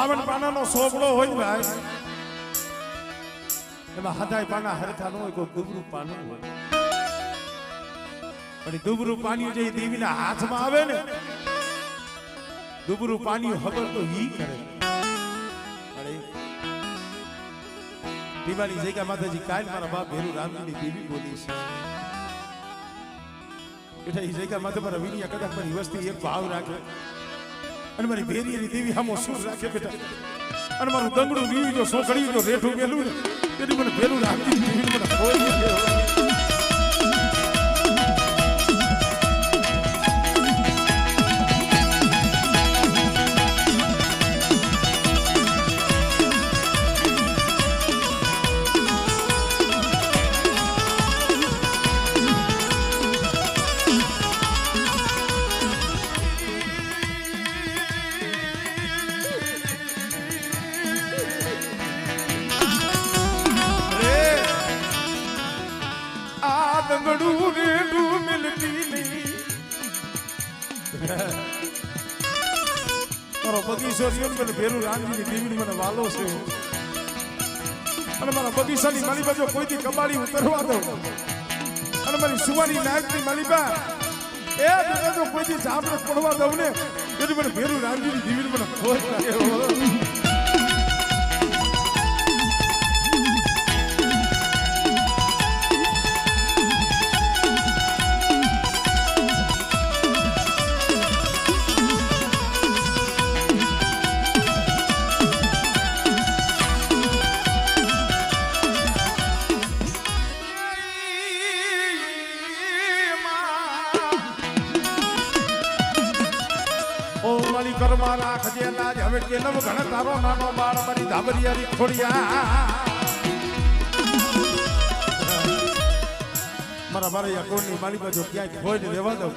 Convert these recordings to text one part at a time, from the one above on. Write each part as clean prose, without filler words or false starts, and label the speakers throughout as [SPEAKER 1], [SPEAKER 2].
[SPEAKER 1] 52 પાનાનો સોપડો હોય ભાઈ એમાં હદાય પાના હરખા ન હોય કોઈ દુબરું પાનું હોય પણ દુબરું પાણી જે દેવીના હાથમાં આવે ને દુબરું પાણી ખબર તો ઈ કરે અરે દીવાની જગ્યા માતાજી કાલ મારા બાપ ભેરુ રામની દેવી બોલી છે એટલે એ જગ્યા માથે મારા વિનિયા કદાચ મારી વસ્તી એક ભાવ રાખે અને મારી ભેરીની દેવી હામો સુર રાખે બેટા અને મારું દંગડું દીવી જો સોકડી જો રેઠું મેલું ને તેથી મને ભેરુ રામની દેવી મને ખોઈ ગયો બગીચો મને ભેરું રામજીની દેવીની મને વાલો છે અને મારા બગીચાની માલિબા જો કોઈથી કબાડી ઉતરવા દઉં અને મારી સુવાની નાગની માલિબા એ જો કોઈથી જામડે પડવા દઉં ને એટલે મને ભેરું રામજીની દેવીની મને ખોટ લાગે કરમાં રાખજે લાજ હવે કે નવ ઘણ તારો નાનો બાળ મારી ધાબરિયારી ખોડિયા મારા મારા કોણની માલી બાજુ ક્યાંય ખોઈને લેવા દઉં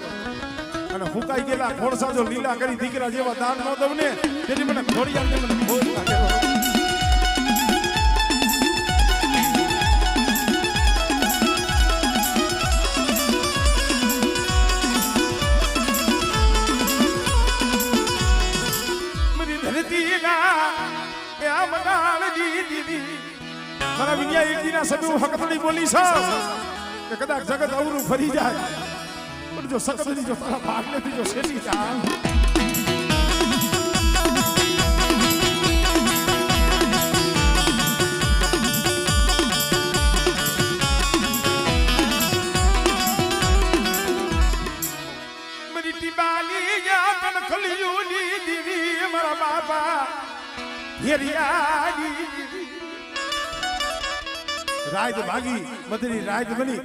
[SPEAKER 1] અને ફૂંકાઈ ગયેલા ખોડસા જો લીલા કરી દીકરા જેવા દાન ન દઉં ને તેથી મને ખોડિયા મને ખોઈ લાગે મારા વિદ્યા એક દિના સદુ હકતડી બોલી છે કે કદાચ જગત અવરું ફરી જાય પણ જો સકતડી જો તારા ભાગ નથી જો શેરી જાય મારી ટીબાલી યા તન ખલિયુની દીવી મારા બાપા હેરિયાની રાજ ભાગી મધરી રાજ બની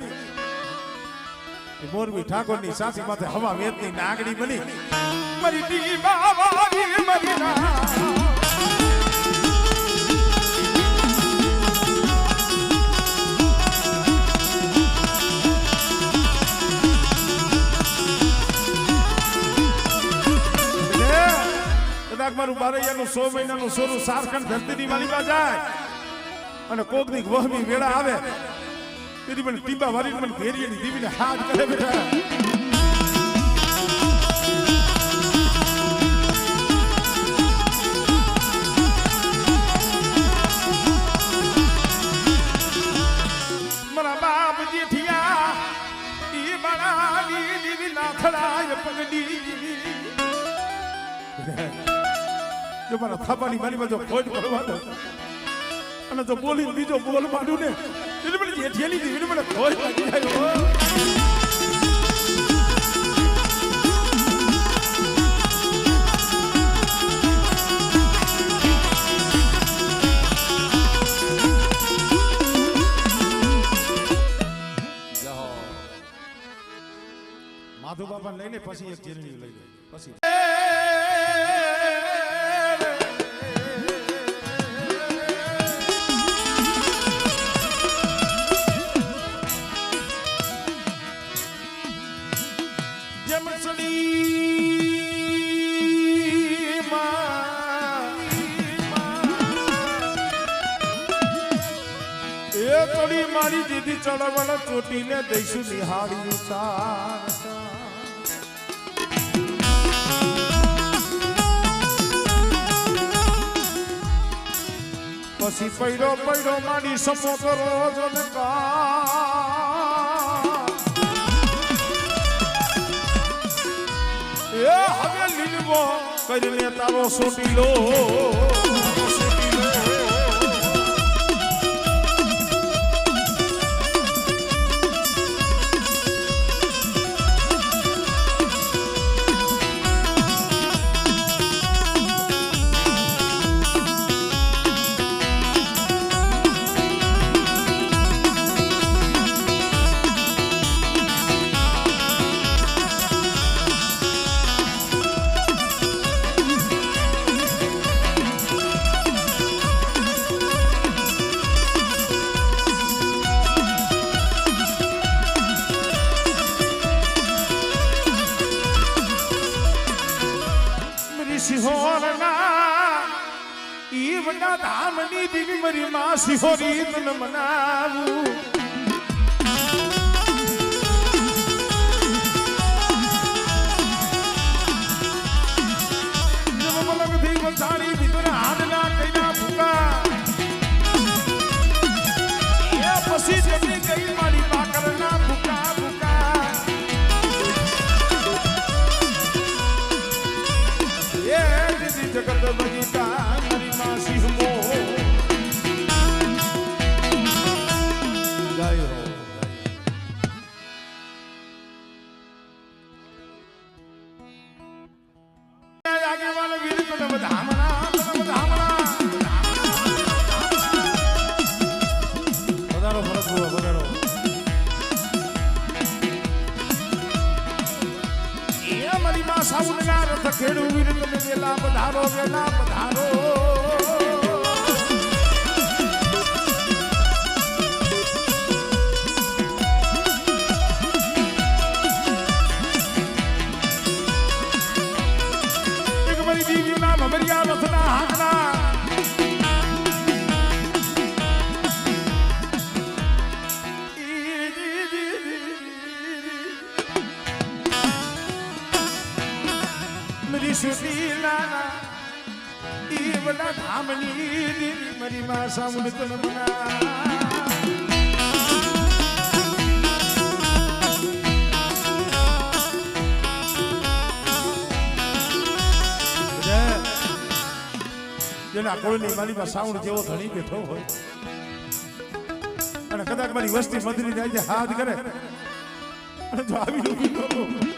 [SPEAKER 1] મોરબી ઠાકોર ની સાસી માથે હવા વેતની નાગડી બની મારી દી બાવાની મરી કદાચ મારું 12 નું 100 મહિનાનું સોરું સારખંડ ધરતીની માલિકા જાય અને કોકની વહમી વેળા આવે તેથી મને ટીબા વારી મને ભેરીની દીવીને હાથ કરે બેઠા મારા બાપ જેઠિયા ઈ બનાવી દીવી નાથડાય પગડી જો મારા થાપાની મારી બાજુ ખોટ પડવા દો અને જો બોલી બીજો બોલ માંડું ને એટલે મને જેઠિયાની દીવીને મને ખોઈ લાગી જાય માધુ બાપા લઈને પછી એક ચેરણી લઈ લે પછી મારી દીદી ચડવળ ચોટીને દઈશું નિહાળી ઉતાર પછી પડ્યો પડ્યો મારી સમો કરો એ હવે લીલવો કરીને તારો સોટી લો ધામની દીવી મારી માં સિહોરી તને મનાવું મલકથી વસાડી ભીતર હાડના કઈના ભૂકા એ પછી જમી ગઈ મારી પાકરના ભૂકા ભૂકા એ દીદી જગત બગીચા મારી માં સિંહમો ખેડૂ વીર તમે વેલા પધારો વેલા પધારો એક મારી દીવીઓ નામ અમરિયા રથના હાકના ધામની મારી માં સામું તન જેના કોઈની મારી માં સાઉન્ડ જેવો ધણી બેઠો હોય અને કદાચ મારી વસ્તી મધરી જાય છે હાથ કરે અને જો આવી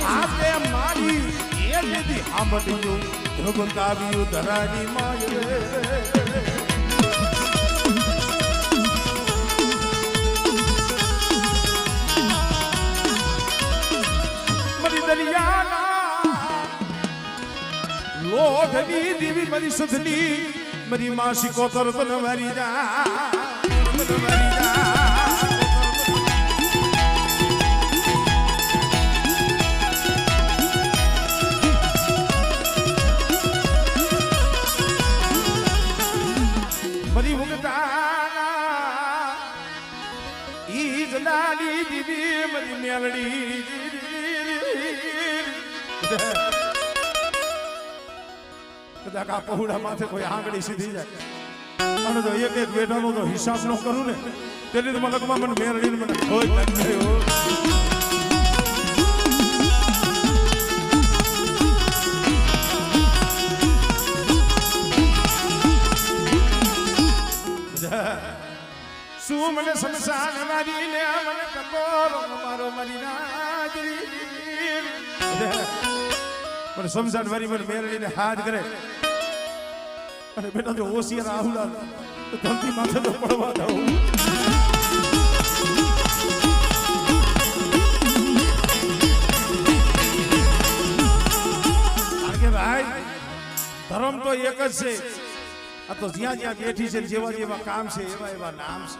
[SPEAKER 1] હાથે મારી એ દીદી આંબડિયું ધબકાવ્યું ધરાની માય મારી દરિયાના લોઢની દીવી મારી સુધની મારી માસી કોતર તન મારી જા કદાચ આ પહોળા માથે કોઈ આંગળી સીધી જાય અને જો એક એક બેઠાનો તો હિસાબ ન કરું ને તેથી મલકમાં મને મેળવીને મને ખોઈ થયો શું મને સમસાન મારી ને મને ટકોર મારો મારી નાજરી મને સમસાન મારી મને મેરડીને હાથ કરે અને બેટા જો ઓસિયા રાહુલા તો ધમકી માથે તો પડવા દઉં ભાઈ ધર્મ તો એક જ છે આ તો જ્યાં જ્યાં બેઠી છે જેવા જેવા કામ છે એવા એવા નામ છે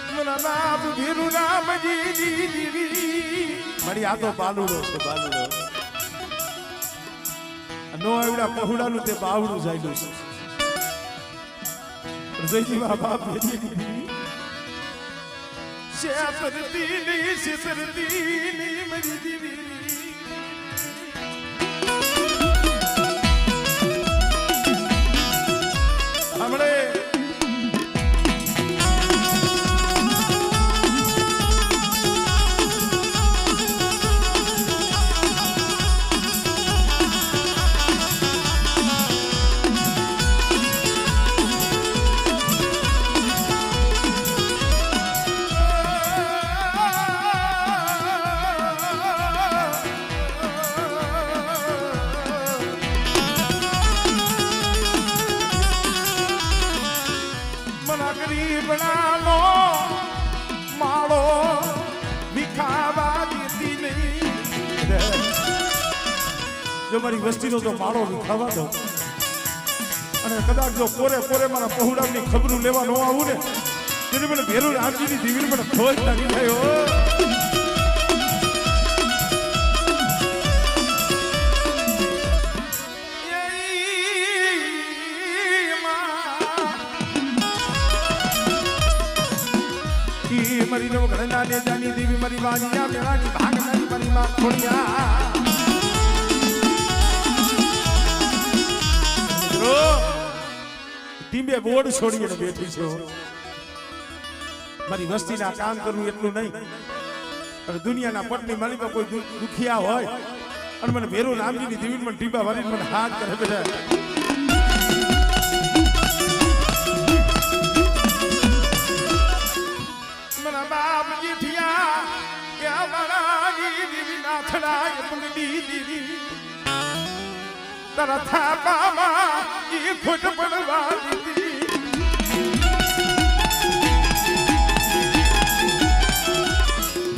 [SPEAKER 1] મારા બાપ ભીરુ રામજી મારી આ તો બાલુડો છે બાલુડો નો આવડા પહોળાનું તે બાવડું જાયલું છે જયજી બાબા શેતરતી મરી દીવી હમણે માળો વિખાવા દેતી નહીં જો મારી વસ્તીનો તો માળો વિખાવા દો અને કદાચ જો પોરે પોરે મારા પહોળાની ખબરું લેવા ન આવું ને તેથી મને ભેરુ રામજીની દીવીને મને ખોજ લાગી થયો मरी नो घरना ने जानी देवी मरी बाजिया मेरानी भाग नहीं मरी मां खोड़िया रो ટીમે બોર્ડ છોડીને બેઠી છો મારી વસ્તીના કામ કરવું એટલું નહીં પણ દુનિયાના પટની માલિકો કોઈ દુખિયા હોય અને મને ભેરુ રામજીની દેવી મને ટીબા વારીને મને હાથ કરે બેટા બાપ જીઠિયા કે મારાની દીવી નાથડાય પગડી દીવી તારા થાપામાં ઈ ખોટ પડવા દીધી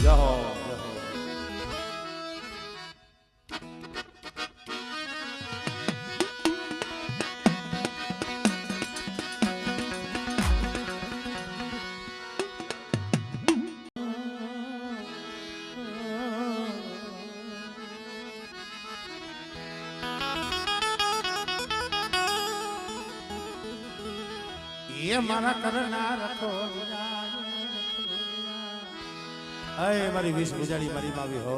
[SPEAKER 1] જાઓ ये मारा करना रखो अरे मारी विष बुझाड़ी मारी मावी हो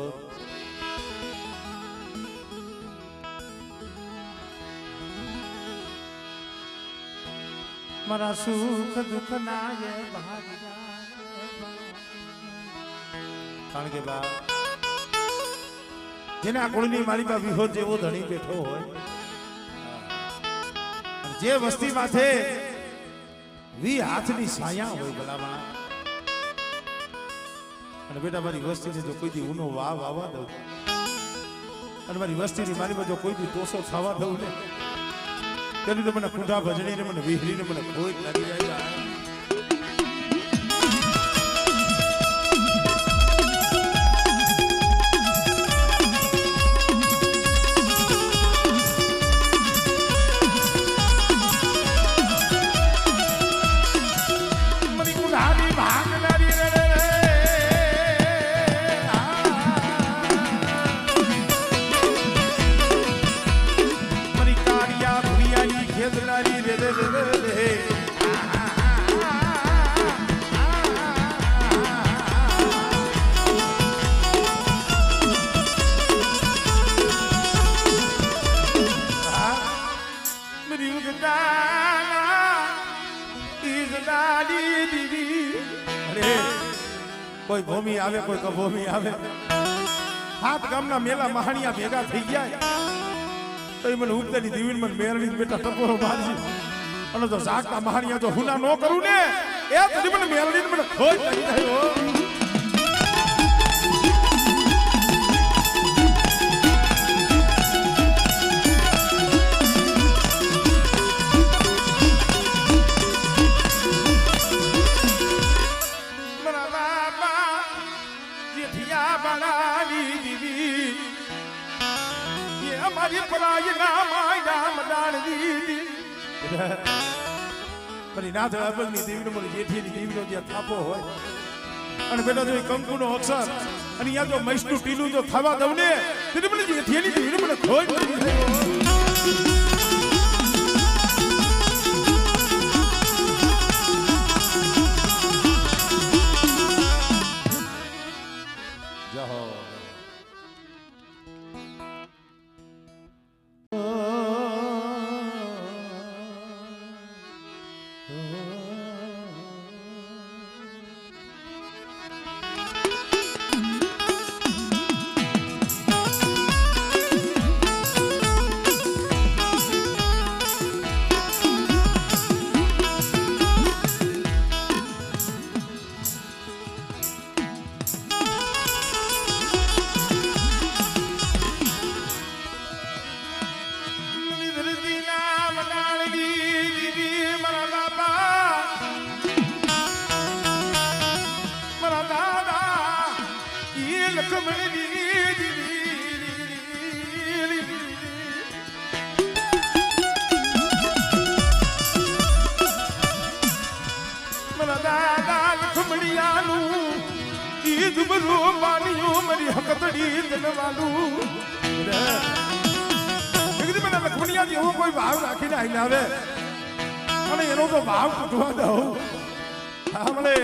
[SPEAKER 1] मारा सुख दुख ना ये कारण के बाद जेना कुळनी मारी मावी हो जेवो धणी बैठो होय जे वस्ती माथे वी हाथनी छाया હોય ભલામાં અને બેટા મારી વસ્તીને જો કોઈ દી ઊનો વાવ આવવા દઉં અને મારી વસ્તીની મારીમાં જો કોઈ દી તોસો થવા દઉં ને ત્યારે તો મને કુંડા ભજણીને મને વિહરીને મને ખોટ લાગી જાય કોઈ ભૂમિ આવે કોઈ કભૂમિ આવે હાથ ગામના મેલા મહાણિયા ભેગા થઈ ગયા તો એ મને ઉપતાની દેવીને મને મેરડી બેટા ટપોરો મારજી અને તો જાગતા મહાણિયા જો હુના નો કરું ને એ તરી મને મેરડી મને ખોજ થઈ જાય નાથ અબગની દેવીનો મને જેઠીની દેવીનો જે થાપો હોય અને બેટા જો કંકુનો અક્ષર અને અહીંયા જો મૈસનું ટીલું જો થવા દઉં ને તો મને જેઠીની દેવીનો મને ખોજ પડી જાય મારી હકતડી જનવાલું મને લખમણિયા જેવો કોઈ ભાવ રાખીને આવીને આવે અને એનો તો ભાવ કૂટવા દઉં સાંભળે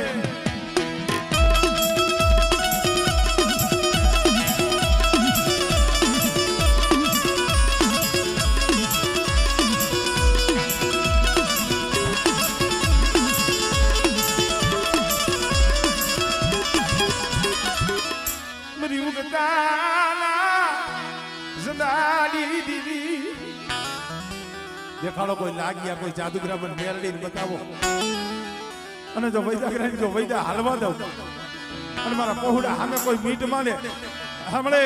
[SPEAKER 1] દેખાડો કોઈ લાગ્યા કોઈ જાદુગરા પણ મેરડીને બતાવો અને જો વૈદા હાલવા દઉં અને મારા પહોળા સામે કોઈ મીટ માને હમણે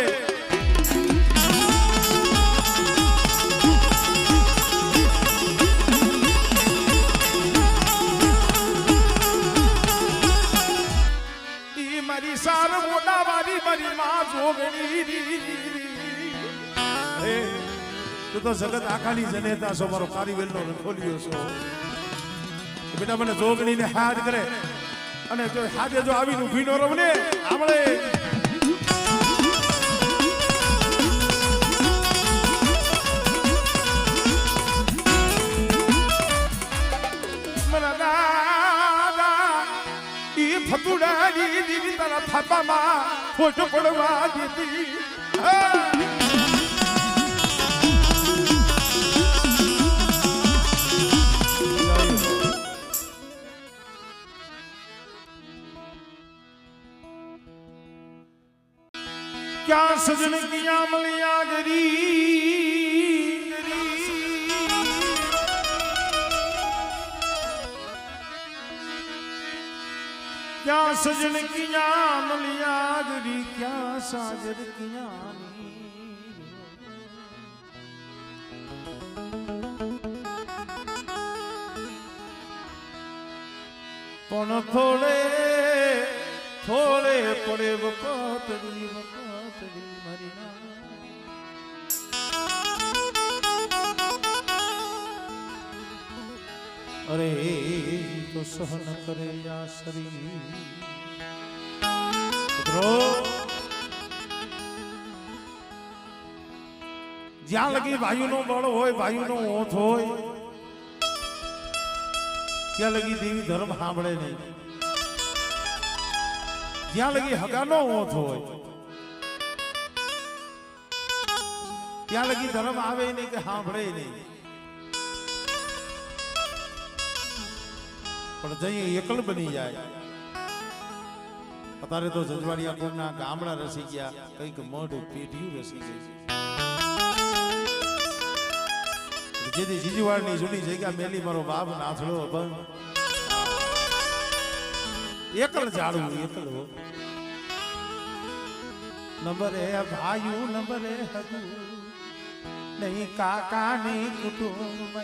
[SPEAKER 1] ઈ મારી સાર મોટા વાળી મારી માં જોગણી તો જગત આખાની જનેતા છો મારો કારીવેલનો ખોલ્યો છો બેટા મને જોગણીને હાથ કરે અને જો હાથે જો આવીને ઊભી નો રહું ને આમળે મારા દાદા ઈ ફતુડાની દીવી તારા થાપામાં ફોટો પડવા દીધી क्या सजन की आमलिया गरी क्या सजन की आमलिया गरी क्या साजर की पण थोड़े थोड़े पड़े वपातरी अरे तो सहन करे या शरीर જ્યાં લગી ભાઈઓનો બળ હોય ભાઈઓનો ઓથ હોય ત્યાં લગી દેવી ધર્મ સાંભળે નહીં જ્યાં લગી હગાનો ઓથ હોય ત્યાં લગી ધર્મ આવે નહીં કે સાંભળે નહીં પણ જઈએ એકલ બની જાય અત્યારે તો જજવાડિયા કોમના ગામડા રસી ગયા, કંઈક મોઢું પેઢીયું રસી ગઈ. જેથી જીજીવાડની જૂની જગ્યા મેલી મારો બાપ નાથડો બંધ એકલ જાડવું એકલો નંબરે ભાયું નંબરે હજુ નહીં કાકા નહીં કુટુંબ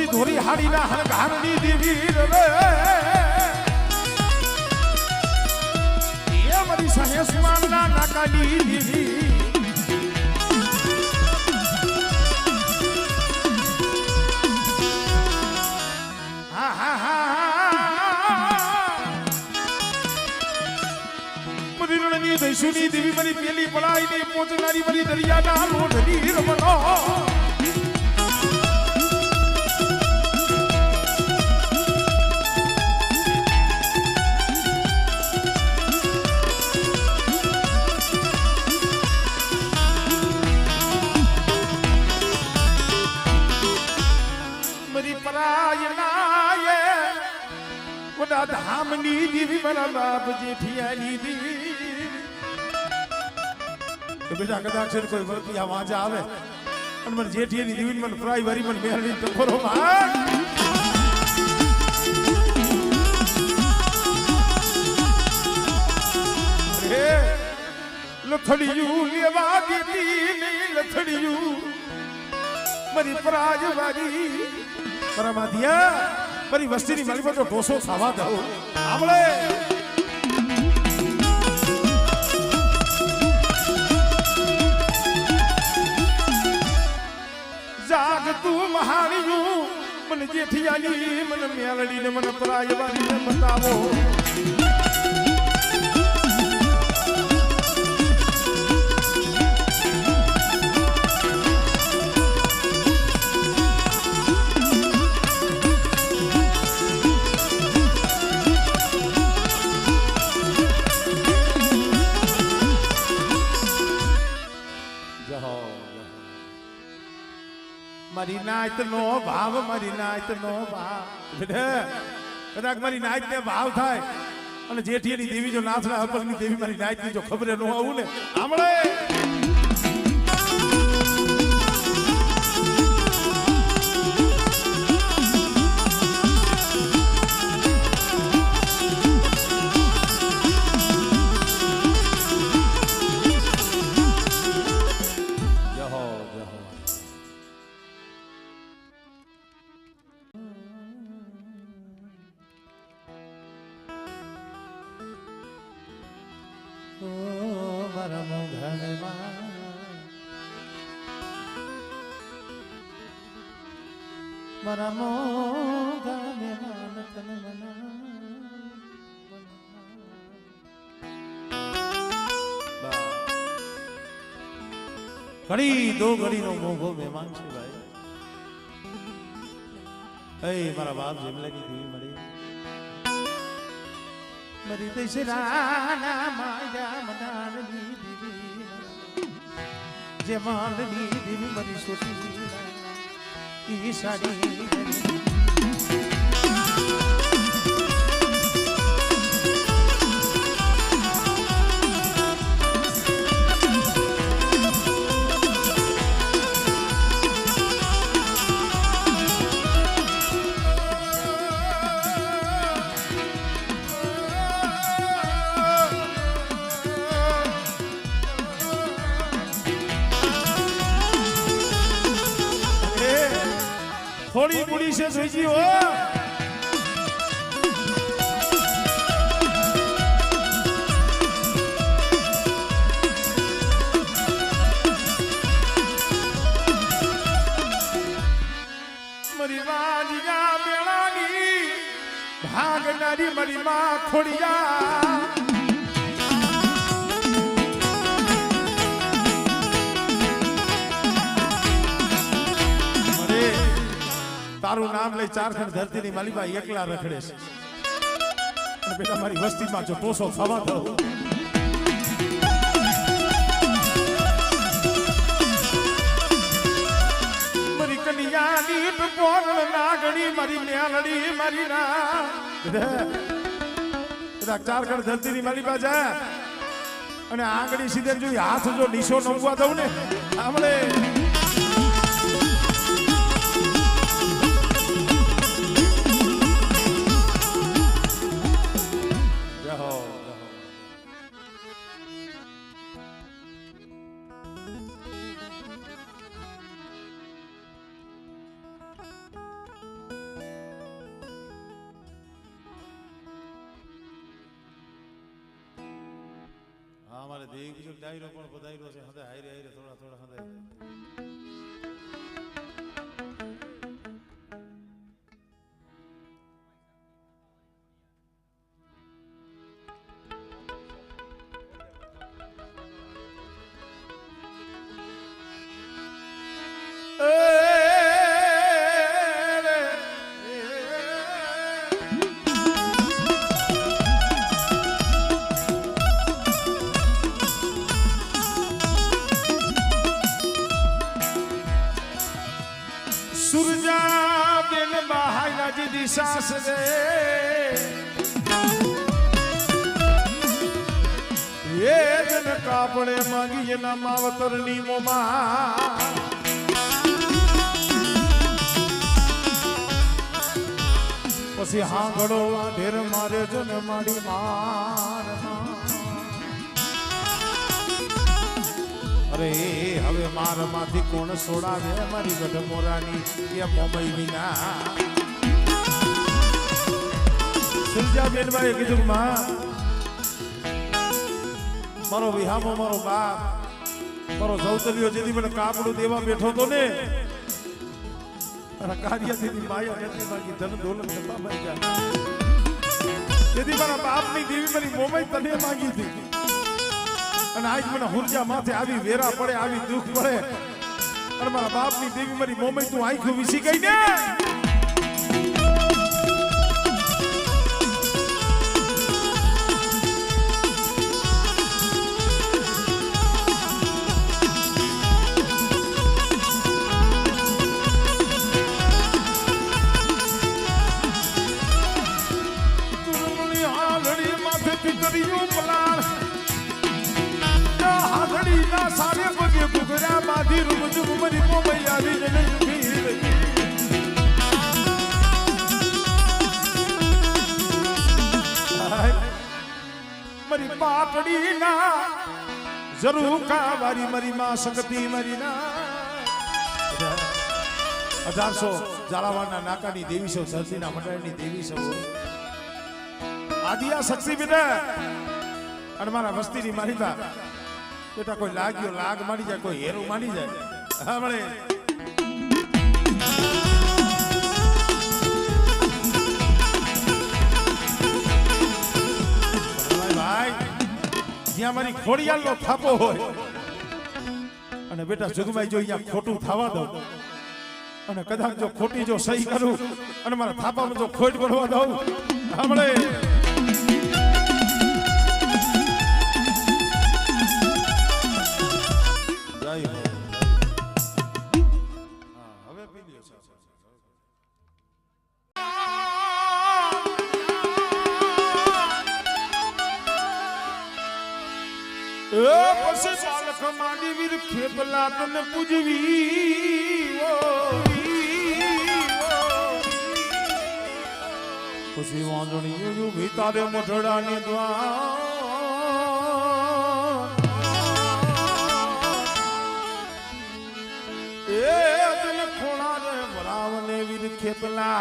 [SPEAKER 1] ધોરી હાડીના હરઘારની દેવી રે એ મારી સહેસમાનના નાકાની દેવી હા હા હા મારી રણની દૈશુની દેવી મારી પેલી પડાઈની પોચનારી મારી દરિયાના રોઢની રમનો ધામની દેવી મારા બાપ જેઠિયાની દેવી તો બેટા કદાચ કોઈ વર્તી આ વાંચા આવે અને મને જેઠિયાની દેવી મને ફ્રાય વારી મને મેળવી ટકોરો માં લથડિયું લેવા દીધી નહીં લથડિયું મારી ફ્રાજ વારી પરમાધિયા મારી વસ્તીની મારી તો ઢોસો ખાવા દઉં આમળે જાગ તું મહાણિયું મને જેઠિયાની મને મેલડીને મને પરાયવારીને બતાવો મારી નાત નો ભાવ મારી નાત નો ભાવ કદાચ મારી નાત ને ભાવ થાય અને જેઠિયાની દેવી જો નાથના અપરની દેવી મારી નાત ની જો ખબર ન આવું ને આમળે મારા મોગા મે માનતન મના ઘડી દો ઘડી નો મોગો મહેમાન છે ભાઈ એ મારા બાપ જેમલાની દેવી મળી મરી દશરાના માયા મનાની દેવી જે માલની દેવી મરી સોટી ઈ સાડી થોડી બુડી છે જોઈજી હો મારી વાજિયા મેળાની ભાગનારી મારી માં ખોડિયા તારું નામ લઈ ચારખંડ ધરતીની માલિકા એકલા રખડે છે અને બેટા મારી વસ્તીમાં જો ટોસો થવા દઉં મારી કન્યાની ટપોરણ નાગણી મારી મ્યાલડી મારી ના બધા ચારખંડ ધરતીની માલિકા જાય અને આંગળી સીધે જોઈ હાથ જો નીચો નમવા દઉં ને આમળે हमारे देव की जो डायरो पण बधाईरो से हदे हायरे हायरे थोड़ा थोड़ा हदे सास दे ये जन कापड़े मांगी ये ना मावतर नीमो मा पसी हाँ घड़ो ढेर मारे जन माड़ी मार अरे हवे मार माथी कोण सोडावे मारी गढ़ मोरानी ये मोमई विना सुरजा बेन भाई कीधुं मां मारो विहामो मारो बाप मारो सौतलियो जेदी મને કાપડું દેવા બેઠો તો ને મારા કાર્યથી માયા નથી માગી ધન દોલત નતા મરી જાય જેદી મારા બાપની દેવી મારી મોમઈ તને માંગી હતી અને આજ મને હુરજા માથે આવી વેરા પડે આવી દુખ પડે અને મારા બાપની દેવી મારી મોમઈ તું આંખો વિસી ગઈ ને सारे बगे बुगरा बाधी रुम जुम मरी मोमई आवी जने मरी पाटड़ी ना जरूर का वारी मरी मां सकती मरी ना 1800 जालावाड़ना नाकानी देवी सौ धरतीना मंडळनी देवी सौ आदिया शक्ति बेटा અને મારા વસ્તીની માલિકા बेटा कोई लाग्यो लाग मारी जाए कोई हेरू मारी जाए हमणे भाई ज्यां मारी खोड़ियालनो थापो होय अने बेटा जुगमाई जो अहींया खोटું થવા દઉં અને કદાચ જો ખોટી જો સહી કરું અને મારા થાપામાં જો ખોટ પડવા દઉં हमणे बालक मानी वीर खेपला तन पूजवी खुशी वांजणी यू भी तारे मोठड़ा ने द्वार ए दिल खोड़ा रे बरावने वीर खेपला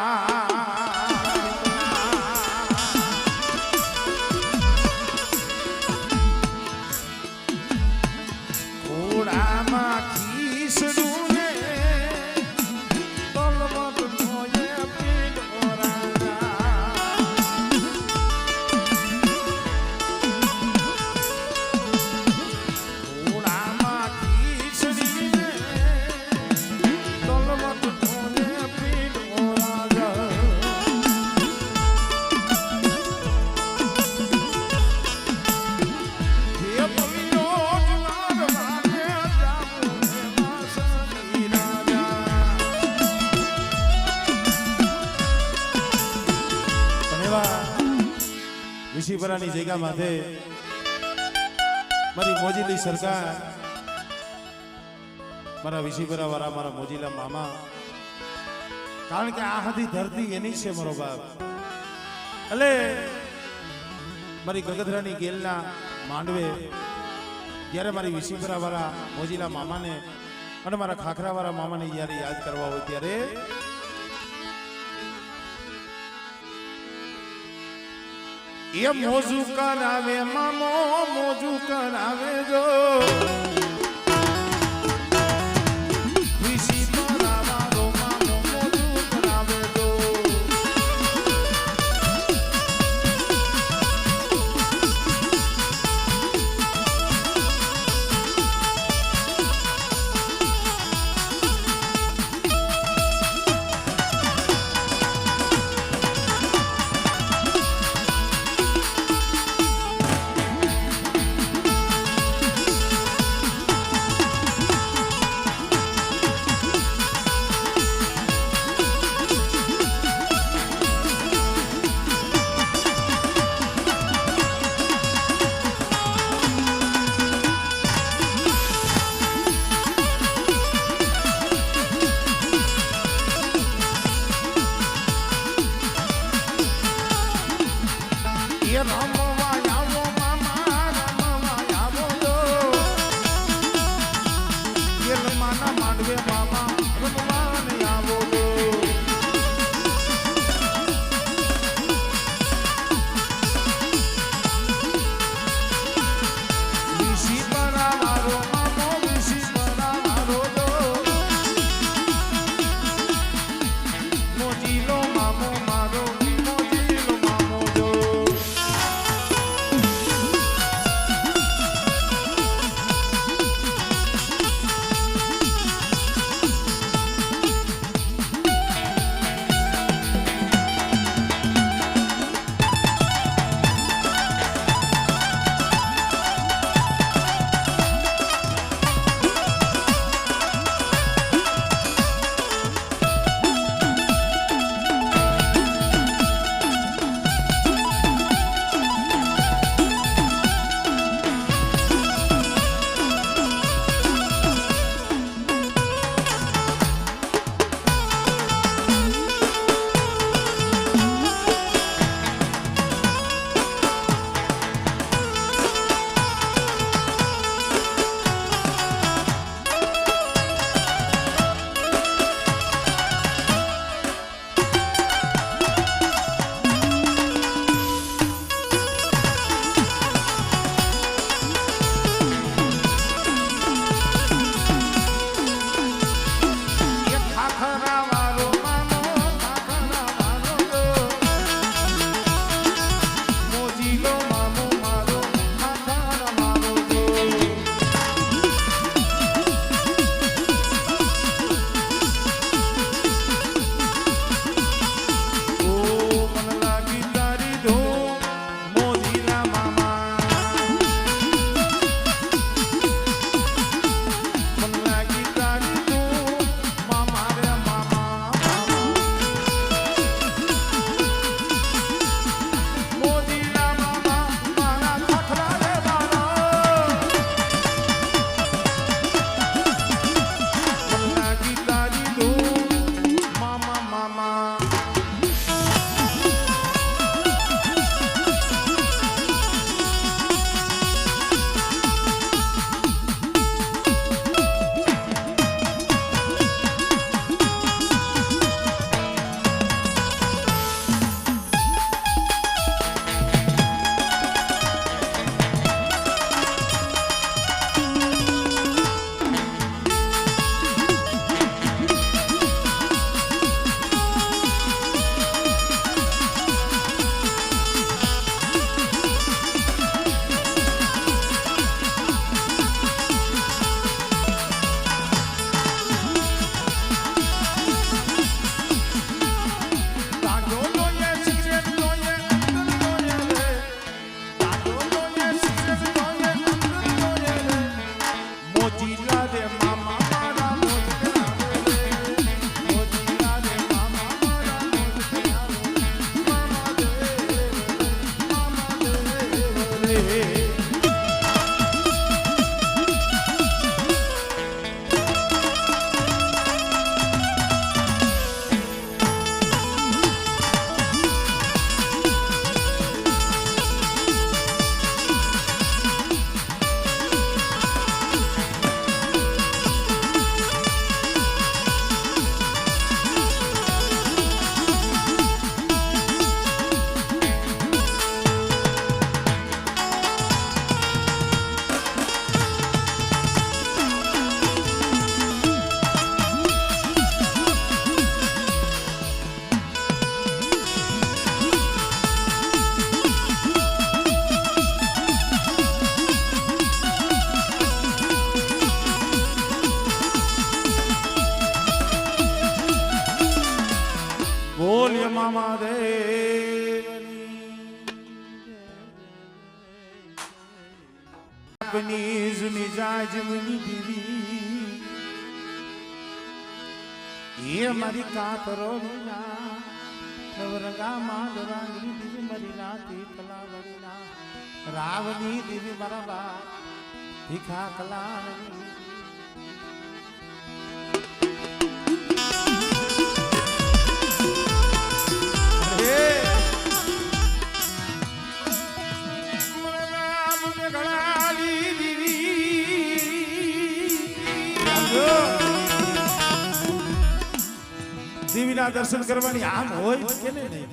[SPEAKER 1] વિશીપરાની જગ્યા માથે મારી મોજીલી સરકાર, મારા વિશીપરા વાળા મારા મોજીલા મામા, કારણ કે આ હતી ધરતી એની છે મારો બાપ. એટલે મારી ગગધરાની ગેલના માંડવે જ્યારે મારી વિશીપરા વાળા મોજીલા મામાને અને મારા ખાખરા વાળા મામાને જ્યારે યાદ કરવા હોય ત્યારે એ મોજું કરાવે મામો, મોજું કરાવે જો વિશીપરા વાળો મામો મોજું કરાવે જો. બોલ્ય મામા દે अपनी जुनी जाजमनी दीवी ये मारी कातरो ना नवरंगा माधवांगी दीवी मारी नाती कलावरी ना रावणी दीवी मारा बा ભીખા કલાની દેવીના દર્શન કરવાની આમ હોય કે નહીં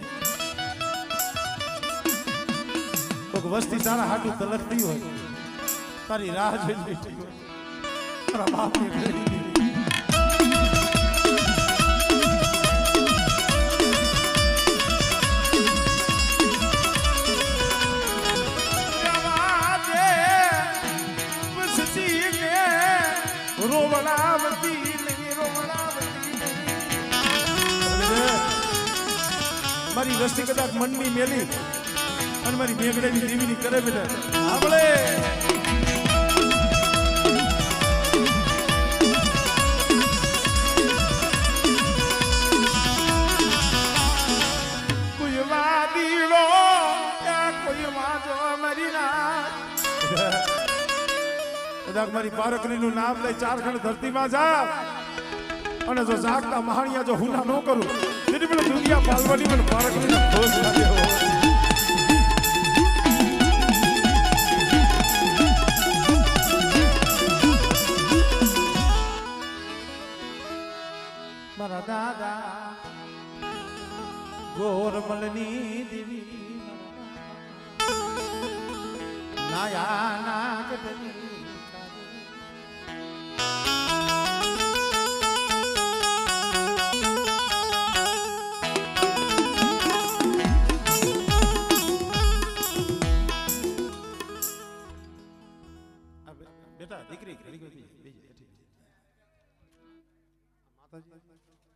[SPEAKER 1] કોક વસ્તી તારા હાટું તલકતી હોય તારી રાહ જોઈને બેઠી હોય તારા બાપને ઘરે મારી વસ્તી કદાચ મનની મેલી અને મારી મેઘડેની દેવીની કરે બેટા આપણે કોઈ વાદીડો કોઈ વાજો મારી ના કદાચ મારી પારકણીનું નામ લઈ ચારખંડ ધરતીમાં જા અને જો જાગતા મહાણિયા જો હુના ન કરું તેની પેલા દુનિયા પાલવાની મને પારકણીનો ખોજ લાગે હો મારા દાદા ગોરમલની દેવી નાયા નાગદની બેટા દીકરી માતાજી